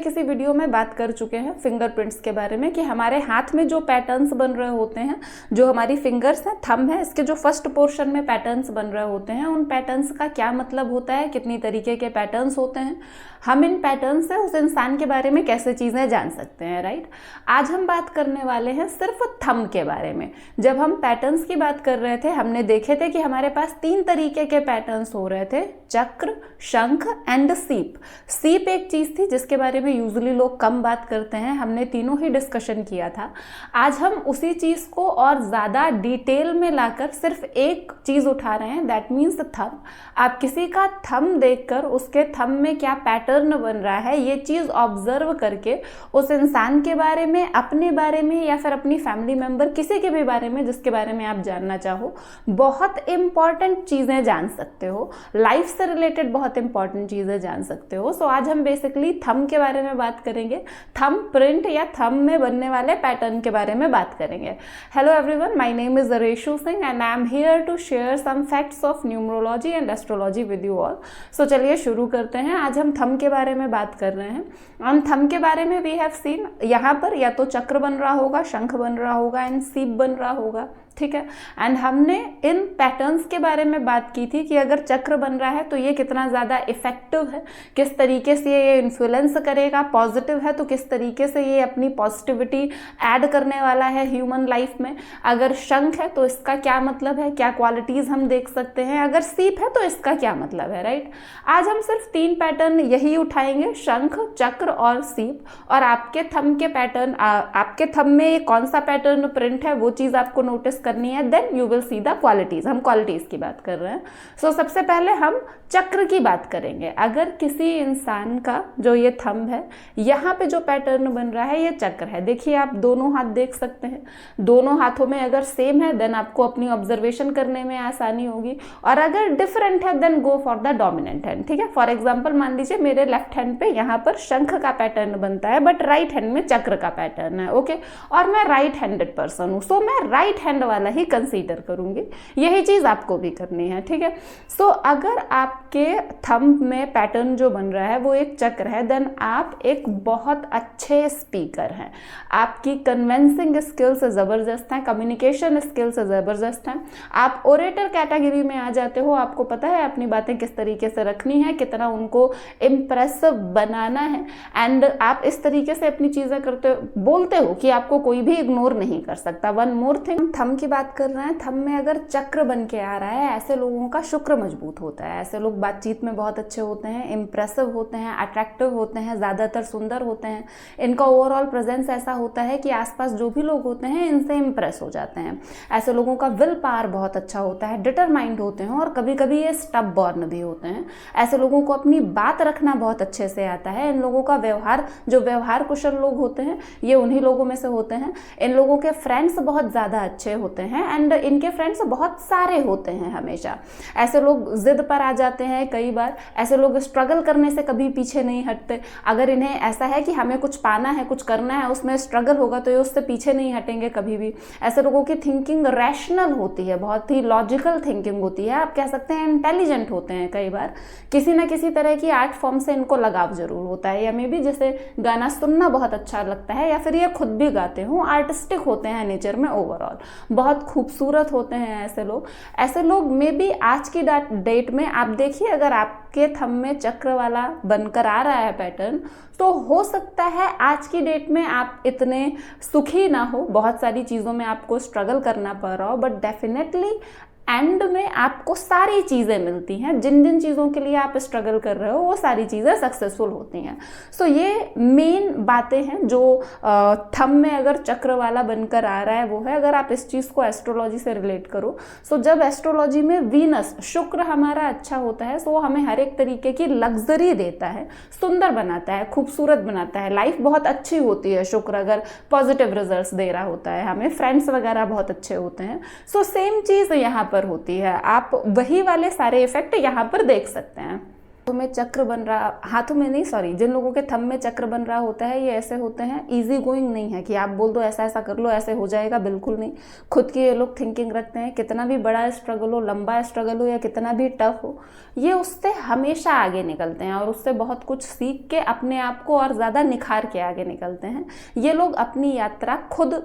किसी वीडियो में बात कर चुके हैं फिंगरप्रिंट्स के बारे में कि हमारे हाथ में जो पैटर्न्स बन रहे होते हैं, जो हमारी फिंगर्स हैं, थंब है, इसके जो फर्स्ट पोर्शन में पैटर्न्स बन रहे होते हैं, उन पैटर्न्स का क्या मतलब होता है, कितनी तरीके के पैटर्न्स होते हैं, हम इन पैटर्न से उस इंसान के बारे में कैसे चीज़ें जान सकते हैं, राइट। आज हम बात करने वाले हैं सिर्फ थंब के बारे में। जब हम पैटर्न्स की बात कर रहे थे, हमने देखे थे कि हमारे पास 3 तरीके के पैटर्न्स हो रहे थे, चक्र, शंख एंड सीप। सीप एक चीज़ थी जिसके बारे में यूजुअली लोग कम बात करते हैं, हमने तीनों ही डिस्कशन किया था। आज हम उसी चीज़ को और ज़्यादा डिटेल में लाकर सिर्फ एक चीज़ उठा रहे हैं, दैट मीन्स थंब। आप किसी का थंब देखकर उसके थंब में क्या पैटर्न बन रहा है, ये चीज़ ऑब्जर्व करके उस इंसान के बारे में, अपने बारे में या फिर अपनी फैमिली मेम्बर, किसी के भी बारे में जिसके बारे में आप जानना चाहो, बहुत इंपॉर्टेंट चीज़ें जान सकते हो, लाइफ से रिलेटेड बहुत इंपॉर्टेंट चीज़ें जान सकते हो। सो आज हम बेसिकली थंब के बारे में बात करेंगे, थंब प्रिंट या थंब में बनने वाले पैटर्न के बारे में बात करेंगे। Hello everyone, my name is Reshu Singh and I am here to share some facts of numerology and astrology with you all. So चलिए शुरू करते हैं। आज हम थंब के बारे में बात कर रहे हैं। हम थंब के बारे में वी हैव सीन, यहाँ पर या तो चक्र बन रहा होगा, शंख बन रहा होगा एंड सीप बन रहा होगा, ठीक है। एंड हमने इन पैटर्न्स के बारे में बात की थी कि अगर चक्र बन रहा है तो ये कितना ज़्यादा इफेक्टिव है, किस तरीके से ये इन्फ्लुएंस करेगा, पॉजिटिव है तो किस तरीके से ये अपनी पॉजिटिविटी ऐड करने वाला है ह्यूमन लाइफ में। अगर शंख है तो इसका क्या मतलब है, क्या क्वालिटीज़ हम देख सकते हैं, अगर सीप है तो इसका क्या मतलब है, राइट। आज हम सिर्फ 3 पैटर्न यही उठाएंगे, शंख, चक्र और सीप। और आपके थंब के पैटर्न, आपके थंब में कौन सा पैटर्न प्रिंट है वो चीज़ आपको नोटिस करनी है, then you will see the qualities. हम क्वालिटीज की बात कर रहे हैं। सो सबसे पहले हम चक्र की बात करेंगे। अगर किसी इंसान का जो ये थंब है, यहाँ पे जो पैटर्न बन रहा है ये चक्र है। देखिए आप दोनों हाथ देख सकते हैं, दोनों हाथों में अगर सेम है देन आपको अपनी ऑब्जर्वेशन करने में आसानी होगी, और अगर डिफरेंट है then go for the dominant hand, ठीक है। फॉर एग्जाम्पल मान लीजिए मेरे लेफ्ट हैंड पे यहाँ पर शंख का पैटर्न बनता है बट राइट हैंड में चक्र का पैटर्न है, ओके। और मैं राइट हैंडेड पर्सन हूँ, सो मैं राइट हैंड वाला ही कंसीडर करूंगी। यही चीज आपको भी करनी है, ठीक है। सो अगर आपके थंब में पैटर्न जो बन रहा है वो एक चक्र है, देन आप एक बहुत अच्छे स्पीकर हैं। आपकी कन्विंसिंग स्किल्स जबरदस्त हैं, कम्युनिकेशन स्किल्स जबरदस्त हैं। आप ओरेटर कैटेगरी में आ जाते हो, आपको पता है अपनी बातें किस तरीके से रखनी है, कितना उनको इम्प्रेसिव बनाना है, एंड आप इस तरीके से अपनी चीजें बोलते हो कि आपको कोई भी इग्नोर नहीं कर सकता। वन मोर थिंग, थंब की बात कर रहे हैं, थंब में अगर चक्र बन के आ रहा है, ऐसे लोगों का शुक्र मजबूत होता है। ऐसे लोग बातचीत में बहुत अच्छे होते हैं, इंप्रेसिव होते हैं, अट्रैक्टिव होते हैं, ज़्यादातर सुंदर होते हैं। इनका ओवरऑल प्रेजेंस ऐसा होता है कि आसपास जो भी लोग होते हैं इनसे इंप्रेस हो जाते हैं। ऐसे लोगों का विल पावर बहुत अच्छा होता है, डिटरमाइंड होते हैं और कभी कभी ये स्टबबॉर्न भी होते हैं। ऐसे लोगों को अपनी बात रखना बहुत अच्छे से आता है। इन लोगों का व्यवहार, जो व्यवहार कुशल लोग होते हैं ये उन्हीं लोगों में से होते हैं। इन लोगों के फ्रेंड्स बहुत ज़्यादा अच्छे होते हैं एंड इनके फ्रेंड्स बहुत सारे होते हैं हमेशा। ऐसे लोग जिद पर आ जाते हैं कई बार। ऐसे लोग स्ट्रगल करने से कभी पीछे नहीं हटते। अगर इन्हें ऐसा है कि हमें कुछ पाना है, कुछ करना है, उसमें स्ट्रगल होगा तो ये उससे पीछे नहीं हटेंगे कभी भी। ऐसे लोगों की थिंकिंग रैशनल होती है, बहुत ही लॉजिकल थिंकिंग होती है। आप कह सकते हैं इंटेलिजेंट होते हैं। कई बार किसी ना किसी तरह की आर्ट फॉर्म से इनको लगाव जरूर होता है, या मे बी जैसे गाना सुनना बहुत अच्छा लगता है, या फिर ये खुद भी गाते हो, आर्टिस्टिक होते हैं नेचर में, ओवरऑल बहुत खूबसूरत होते हैं ऐसे लोग। ऐसे लोग मे बी आज की डेट में आप देखिए, अगर आपके थंब में चक्र वाला बनकर आ रहा है पैटर्न, तो हो सकता है आज की डेट में आप इतने सुखी ना हो, बहुत सारी चीज़ों में आपको स्ट्रगल करना पड़ रहा हो, बट डेफिनेटली एंड में आपको सारी चीज़ें मिलती हैं। जिन जिन चीज़ों के लिए आप स्ट्रगल कर रहे हो वो सारी चीज़ें सक्सेसफुल होती हैं। सो ये मेन बातें हैं जो थंब में अगर चक्र वाला बनकर आ रहा है वो है। अगर आप इस चीज़ को एस्ट्रोलॉजी से रिलेट करो, सो जब एस्ट्रोलॉजी में वीनस, शुक्र हमारा अच्छा होता है, सो वो हमें हर एक तरीके की लग्जरी देता है, सुंदर बनाता है, खूबसूरत बनाता है, लाइफ बहुत अच्छी होती है। शुक्र अगर पॉजिटिव रिजल्ट्स दे रहा होता है, हमें फ्रेंड्स वगैरह बहुत अच्छे होते हैं। सो सेम चीज़ यहाँ पर होती है। आप वही वाले सारे इफेक्ट यहाँ पर देख सकते हैं। में चक्र बन रहा, हाथों में नहीं सॉरी, जिन लोगों के थंब में चक्र बन रहा होता है ये ऐसे होते हैं, इजी गोइंग नहीं है कि आप बोल दो ऐसा ऐसा कर लो ऐसे हो जाएगा, बिल्कुल नहीं। खुद की ये लोग थिंकिंग रखते हैं, कितना भी बड़ा स्ट्रगल हो, लंबा स्ट्रगल हो या कितना भी टफ हो, ये उससे हमेशा आगे निकलते हैं और उससे बहुत कुछ सीख के अपने आप को और ज़्यादा निखार के आगे निकलते हैं। ये लोग अपनी यात्रा खुद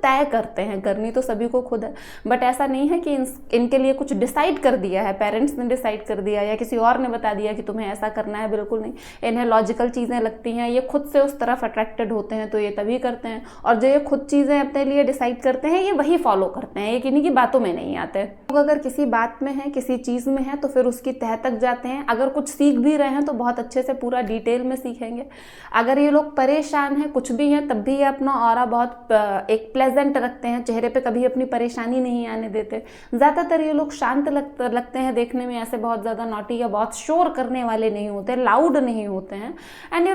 तय करते हैं, करनी तो सभी को खुद है, बट ऐसा नहीं है कि इनके लिए कुछ डिसाइड कर दिया है, पेरेंट्स ने डिसाइड कर दिया या किसी और ने बता दिया कि तुम्हें ऐसा करना है, बिल्कुल नहीं। इन्हें लॉजिकल चीज़ें लगती हैं, ये खुद से उस तरफ अट्रैक्टेड होते हैं तो ये तभी करते हैं, और जो ये खुद चीज़ें अपने लिए डिसाइड करते हैं ये वही फॉलो करते हैं, ये किन्हीं की बातों में नहीं आते। लोग अगर किसी बात में हैं, किसी चीज़ में हैं तो फिर उसकी तह तक जाते हैं, अगर कुछ सीख भी रहे हैं तो बहुत अच्छे से पूरा डिटेल में सीखेंगे। अगर ये लोग परेशान हैं, कुछ भी हैं, तब भी ये अपना ऑरा बहुत एक प्लेजेंट रखते हैं, चेहरे पे कभी अपनी परेशानी नहीं आने देते। ज़्यादातर ये लोग शांत लगते हैं देखने में, ऐसे बहुत ज़्यादा नॉटी या बहुत शोर करने वाले नहीं होते, लाउड नहीं होते हैं। एंड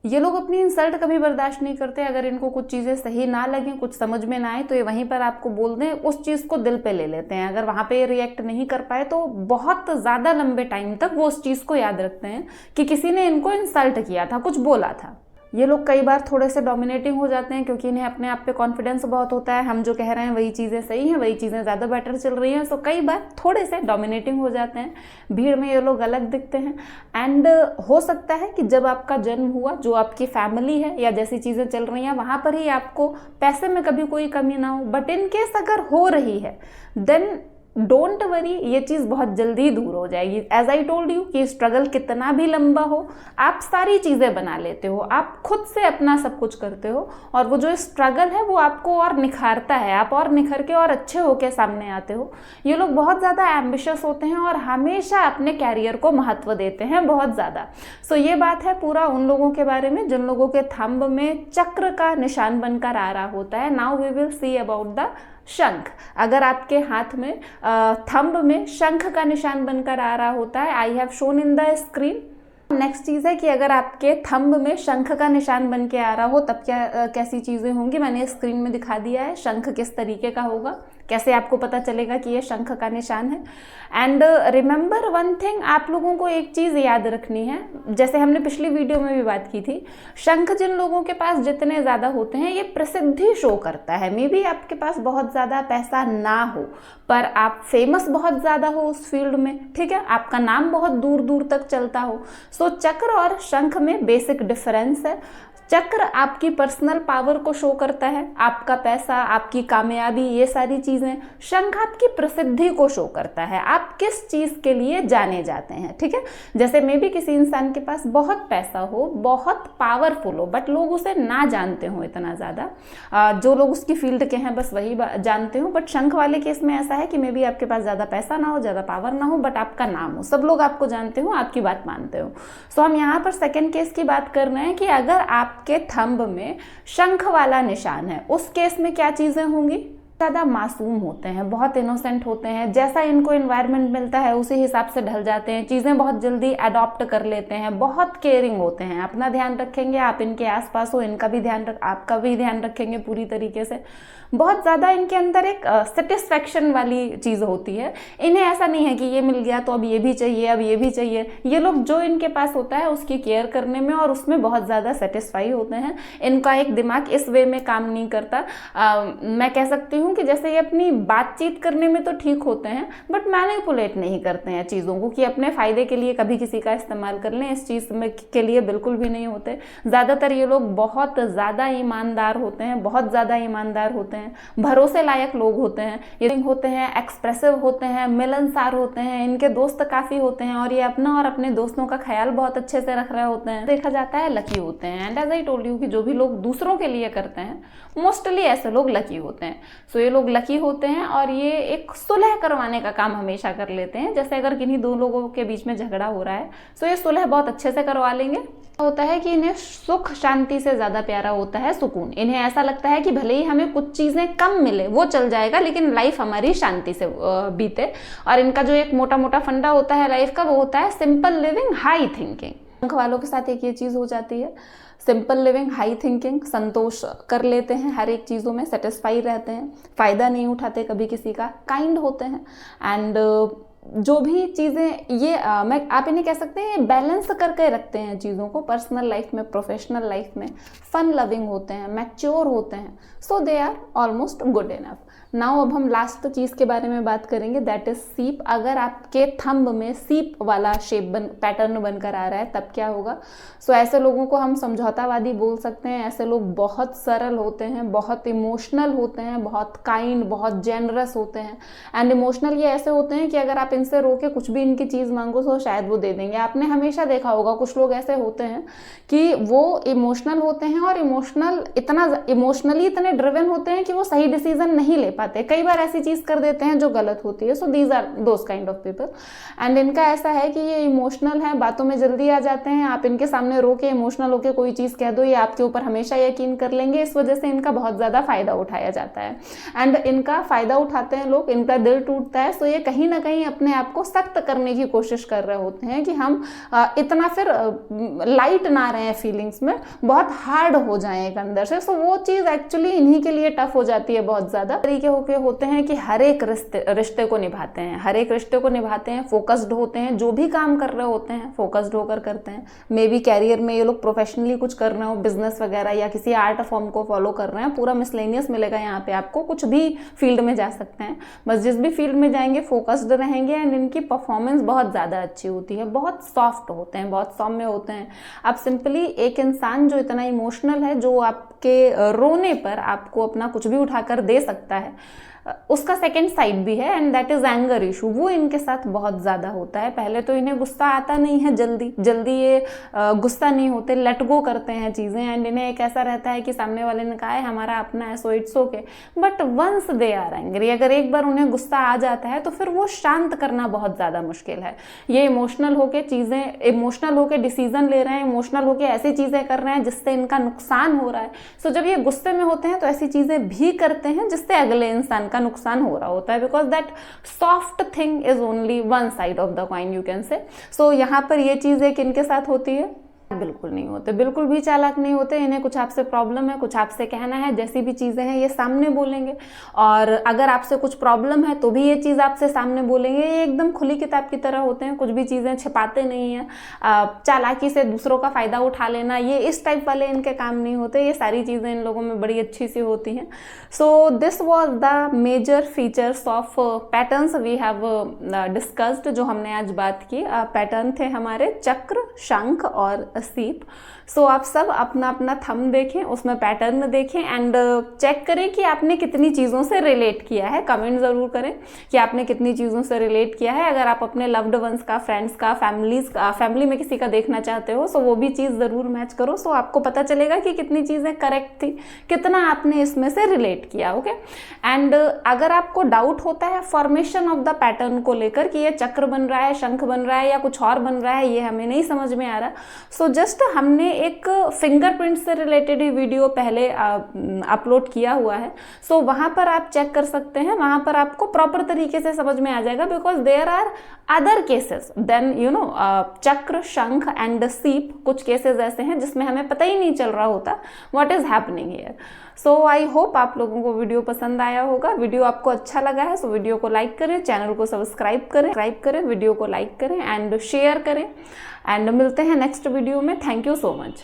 ये लोग अपनी इंसल्ट कभी बर्दाश्त नहीं करते। अगर इनको कुछ चीज़ें सही ना लगें, कुछ समझ में ना आए तो ये वहीं पर आपको बोल दें, उस चीज़ को दिल पे ले लेते हैं। अगर वहाँ पे रिएक्ट नहीं कर पाए तो बहुत ज़्यादा लंबे टाइम तक वो उस चीज़ को याद रखते हैं कि किसी ने इनको इंसल्ट किया था, कुछ बोला था। ये लोग कई बार थोड़े से डोमिनेटिंग हो जाते हैं क्योंकि इन्हें अपने आप पे कॉन्फिडेंस बहुत होता है, हम जो कह रहे हैं वही चीज़ें सही हैं, वही चीज़ें ज़्यादा बेटर चल रही हैं, सो कई बार थोड़े से डोमिनेटिंग हो जाते हैं। भीड़ में ये लोग अलग दिखते हैं। एंड हो सकता है कि जब आपका जन्म हुआ, जो आपकी फैमिली है या जैसी चीज़ें चल रही हैं वहाँ पर ही आपको पैसे में कभी कोई कमी ना हो, बट इन केस अगर हो रही है देन डोंट वरी, ये चीज़ बहुत जल्दी दूर हो जाएगी। एज आई टोल्ड यू कि स्ट्रगल कितना भी लंबा हो, आप सारी चीज़ें बना लेते हो, आप खुद से अपना सब कुछ करते हो, और वो जो स्ट्रगल है वो आपको और निखारता है, आप और निखर के और अच्छे होके सामने आते हो। ये लोग बहुत ज़्यादा एम्बिशियस होते हैं और हमेशा अपने कैरियर को महत्व देते हैं, बहुत ज़्यादा। सो ये बात है पूरा उन लोगों के बारे में जिन लोगों के थंब में चक्र का निशान बनकर आ रहा होता है। Now we will see about the शंख। अगर आपके हाथ में थंब में शंख का निशान बनकर आ रहा होता है, I have shown in the screen. Next चीज़ है कि अगर आपके थंब में शंख का निशान बन के आ रहा हो तब कैसी चीज़ें होंगी, मैंने स्क्रीन में दिखा दिया है। शंख किस तरीके का होगा, कैसे आपको पता चलेगा कि ये शंख का निशान है। एंड रिमेंबर वन थिंग, आप लोगों को एक चीज़ याद रखनी है, जैसे हमने पिछली वीडियो में भी बात की थी, शंख जिन लोगों के पास जितने ज़्यादा होते हैं ये प्रसिद्धि शो करता है। मे बी आपके पास बहुत ज़्यादा पैसा ना हो पर आप फेमस बहुत ज़्यादा हो उस फील्ड में, ठीक है, आपका नाम बहुत दूर दूर तक चलता हो। सो चक्र और शंख में बेसिक डिफरेंस है। चक्र आपकी पर्सनल पावर को शो करता है, आपका पैसा, आपकी कामयाबी, ये सारी चीज़ें। शंख आपकी प्रसिद्धि को शो करता है, आप किस चीज़ के लिए जाने जाते हैं, ठीक है। जैसे मे बी किसी इंसान के पास बहुत पैसा हो, बहुत पावरफुल हो, बट लोग उसे ना जानते हो इतना ज़्यादा, जो लोग उसकी फील्ड के हैं बस वही जानते हो। बट शंख वाले केस में ऐसा है कि मे बी आपके पास ज़्यादा पैसा ना हो, ज़्यादा पावर ना हो, बट आपका नाम हो, सब लोग आपको जानते हो, आपकी बात मानते हो। सो हम यहाँ पर सेकेंड केस की बात कर रहे हैं कि अगर आपके थंब में शंख वाला निशान है, उस केस में क्या चीज़ें होंगी। ज़्यादा मासूम होते हैं, बहुत इनोसेंट होते हैं, जैसा इनको एनवायरनमेंट मिलता है उसी हिसाब से ढल जाते हैं, चीज़ें बहुत जल्दी अडॉप्ट कर लेते हैं, बहुत केयरिंग होते हैं, अपना ध्यान रखेंगे, आप इनके आसपास हो, इनका भी आपका भी ध्यान रखेंगे पूरी तरीके से। बहुत ज़्यादा इनके अंदर एक सेटिस्फैक्शन वाली चीज़ होती है। इन्हें ऐसा नहीं है कि ये मिल गया तो अब ये भी चाहिए, अब ये भी चाहिए। ये लोग जो इनके पास होता है उसकी केयर करने में और उसमें बहुत ज़्यादा सेटिस्फाई होते हैं। इनका एक दिमाग इस वे में काम नहीं करता। मैं कह सकती हूँ कि जैसे ये अपनी बातचीत करने में तो ठीक होते हैं बट मैनिपुलेट नहीं करते हैं चीज़ों को कि अपने फ़ायदे के लिए कभी किसी का इस्तेमाल कर लें, इस चीज़ में के लिए बिल्कुल भी नहीं होते। ज़्यादातर ये लोग बहुत ज़्यादा ईमानदार होते हैं, बहुत ज़्यादा ईमानदार होते हैं, भरोसे लायक लोग होते हैं, ये होते हैं, एक्सप्रेसिव होते हैं, मिलनसार होते हैं, इनके दोस्त काफ़ी होते हैं और ये अपना और अपने दोस्तों का ख्याल बहुत अच्छे से रख रहे होते हैं। देखा जाता है लकी होते हैं। And as I told you कि जो भी लोग दूसरों के लिए करते हैं मोस्टली ऐसे लोग लकी होते हैं। सो ये लोग लकी होते हैं और ये एक सुलह करवाने का काम हमेशा कर लेते हैं। जैसे अगर किन्हीं दो लोगों के बीच में झगड़ा हो रहा है तो ये सुलह बहुत अच्छे से करवा लेंगे। होता है कि इन्हें सुख शांति से ज़्यादा प्यारा होता है सुकून। इन्हें ऐसा लगता है कि भले ही हमें कुछ चीज़ें कम मिले वो चल जाएगा लेकिन लाइफ हमारी शांति से बीते। और इनका जो एक मोटा मोटा फंडा होता है लाइफ का वो होता है सिंपल लिविंग हाई थिंकिंग। शंख वालों के साथ एक ये चीज़ हो जाती है, सिंपल लिविंग हाई थिंकिंग, संतोष कर लेते हैं हर एक चीज़ों में, सेटिस्फाई रहते हैं, फ़ायदा नहीं उठाते कभी किसी का, काइंड होते हैं एंड जो भी चीज़ें ये आप इन्हें कह सकते हैं बैलेंस करके रखते हैं चीज़ों को, पर्सनल लाइफ में, प्रोफेशनल लाइफ में, फन लविंग होते हैं, मैच्योर होते हैं, so they are almost good enough. Now अब हम लास्ट चीज़ के बारे में बात करेंगे, दैट इज सीप। अगर आपके थंब में सीप वाला शेप पैटर्न बनकर आ रहा है तब क्या होगा? सो ऐसे लोगों को हम समझौतावादी बोल सकते हैं। ऐसे लोग बहुत सरल होते हैं, बहुत इमोशनल होते हैं, बहुत काइंड, बहुत जेनरस होते हैं। एंड इमोशनल ये ऐसे होते हैं कि अगर आप इनसे रोके कुछ भी इनकी चीज़ मांगो तो शायद वो दे देंगे। आपने हमेशा देखा होगा कुछ लोग ऐसे होते हैं कि वो इमोशनल होते हैं और इमोशनली इतने ड्रिवन होते हैं कि वो सही डिसीजन नहीं ले पाते, कई बार ऐसी चीज़ कर देते हैं जो गलत होती है। So these are those kind of people. And इनका ऐसा है कि ये इमोशनल है, बातों में जल्दी आ जाते हैं। आप इनके सामने रोके इमोशनल होके कोई चीज़ कह दो, ये आपके ऊपर हमेशा यकीन कर लेंगे। इस वजह से इनका बहुत ज़्यादा फायदा उठाया जाता है एंड इनका फायदा उठाते हैं लोग, इनका दिल टूटता है। सो ये कहीं ना कहीं अपने आप को सख्त करने की कोशिश कर रहे होते हैं कि हम इतना फिर लाइट ना रहे फीलिंग्स में, बहुत हार्ड हो जाए एक अंदर से। सो वो चीज़ एक्चुअली इन्हीं के लिए टफ हो जाती है बहुत ज़्यादा। तरीके होते हैं कि हर एक रिश्ते को निभाते हैं, हर एक रिश्ते को निभाते हैं, फोकस्ड होते हैं, जो भी काम कर रहे होते हैं फोकस्ड होकर करते हैं। मे बी कैरियर में ये लोग प्रोफेशनली कुछ कर रहे हो, बिजनेस वगैरह या किसी आर्ट फॉर्म को फॉलो कर रहे हैं, पूरा मिसलेनियस मिलेगा यहाँ पे आपको, कुछ भी फील्ड में जा सकते हैं, बस जिस भी फील्ड में जाएंगे फोकस्ड रहेंगे। एंड इनकी परफॉर्मेंस बहुत ज़्यादा अच्छी होती है, बहुत सॉफ्ट होते हैं, बहुत सौम्य होते हैं। आप सिंपली एक इंसान जो इतना इमोशनल है, जो आपके रोने पर आपको अपना कुछ भी उठाकर दे सकता है, उसका सेकेंड साइड भी है and that is anger issue. वो इनके साथ बहुत ज़्यादा होता है। पहले तो इन्हें गुस्सा आता नहीं है जल्दी ये गुस्सा नहीं होते, लेट गो करते हैं चीज़ें। एंड इन्हें एक ऐसा रहता है कि सामने वाले ने कहा है हमारा अपना है so it's okay, but once they are angry, अगर एक बार उन्हें गुस्सा आ जाता है तो फिर वो शांत करना बहुत ज़्यादा मुश्किल है। ये इमोशनल होके डिसीजन ले रहे हैं, इमोशनल होके ऐसी चीज़ें कर रहे हैं जिससे इनका नुकसान हो रहा है। सो जब ये गुस्से में होते हैं तो ऐसी चीज़ें भी करते हैं जिससे अगले इंसान नुकसान हो रहा होता है, because that soft thing is only one side of the coin, you can say. So यहाँ पर ये चीज एक इनके साथ होती है, बिल्कुल नहीं होते, बिल्कुल भी चालाक नहीं होते। इन्हें कुछ आपसे प्रॉब्लम है, कुछ आपसे कहना है, जैसी भी चीज़ें हैं ये सामने बोलेंगे। और अगर आपसे कुछ प्रॉब्लम है तो भी ये चीज़ आपसे सामने बोलेंगे। ये एकदम खुली किताब की तरह होते हैं, कुछ भी चीज़ें छिपाते नहीं हैं। चालाकी से दूसरों का फ़ायदा उठा लेना, ये इस टाइप वाले इनके काम नहीं होते। ये सारी चीज़ें इन लोगों में बड़ी अच्छी सी होती हैं। So this was the major features of patterns we have discussed, जो हमने आज बात की। पैटर्न थे हमारे चक्र, शंख और सीप। सो आप सब अपना अपना थंब देखें, उसमें पैटर्न देखें एंड चेक करें कि आपने कितनी चीज़ों से रिलेट किया है। कमेंट ज़रूर करें कि आपने कितनी चीज़ों से रिलेट किया है। अगर आप अपने लव्ड वंस का, फ्रेंड्स का, फैमिली में किसी का देखना चाहते हो सो वो भी चीज़ ज़रूर मैच करो। सो आपको पता चलेगा कि कितनी चीज़ें करेक्ट थी, कितना आपने इसमें से रिलेट किया। ओके। एंड अगर आपको डाउट होता है फॉर्मेशन ऑफ द पैटर्न को लेकर कि ये चक्र बन रहा है, शंख बन रहा है या कुछ और बन रहा है, ये हमें नहीं समझ में आ रहा, सो जस्ट हमने एक फिंगरप्रिंट से रिलेटेड ही वीडियो पहले अपलोड किया हुआ है। सो वहां पर आप चेक कर सकते हैं, वहां पर आपको प्रॉपर तरीके से समझ में आ जाएगा, because there are other cases than चक्र, शंख एंड सीप। कुछ केसेस ऐसे हैं जिसमें हमें पता ही नहीं चल रहा होता what is happening here. So I hope आप लोगों को वीडियो पसंद आया होगा। वीडियो आपको अच्छा लगा है सो वीडियो को लाइक करें, चैनल को सब्सक्राइब करें, वीडियो को लाइक करें एंड शेयर करें। एंड मिलते हैं नेक्स्ट वीडियो में। Thank you so much.